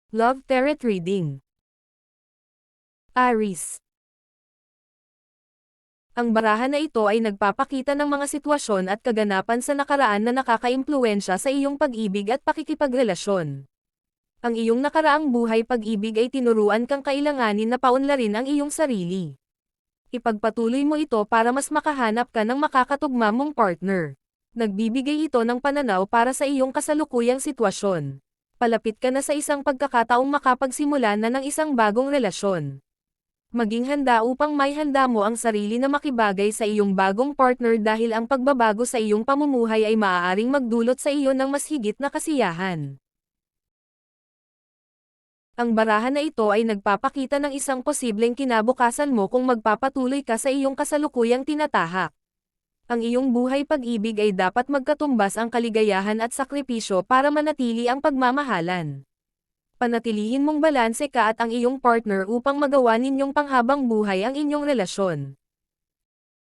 Love Tarot Reading. Aries. Ang barahan na ito ay nagpapakita ng mga sitwasyon at kaganapan sa nakaraan na nakakaimpluwensya sa iyong pag-ibig at pakikipagrelasyon. Ang iyong nakaraang buhay pag-ibig ay tinuruan kang kailanganin na paunlarin ang iyong sarili. Ipagpatuloy mo ito para mas makahanap ka ng makakatugma mong partner. Nagbibigay ito ng pananaw para sa iyong kasalukuyang sitwasyon. Palapit ka na sa isang pagkakataong makapagsimula na ng isang bagong relasyon. Maging handa upang may handa mo ang sarili na makibagay sa iyong bagong partner dahil ang pagbabago sa iyong pamumuhay ay maaaring magdulot sa iyo ng mas higit na kasiyahan. Ang barahan na ito ay nagpapakita ng isang posibleng kinabukasan mo kung magpapatuloy ka sa iyong kasalukuyang tinatahak. Ang iyong buhay pag-ibig ay dapat magkatumbas ang kaligayahan at sakripisyo para manatili ang pagmamahalan. Panatilihin mong balanse ka at ang iyong partner upang magawa ninyong panghabang buhay ang inyong relasyon.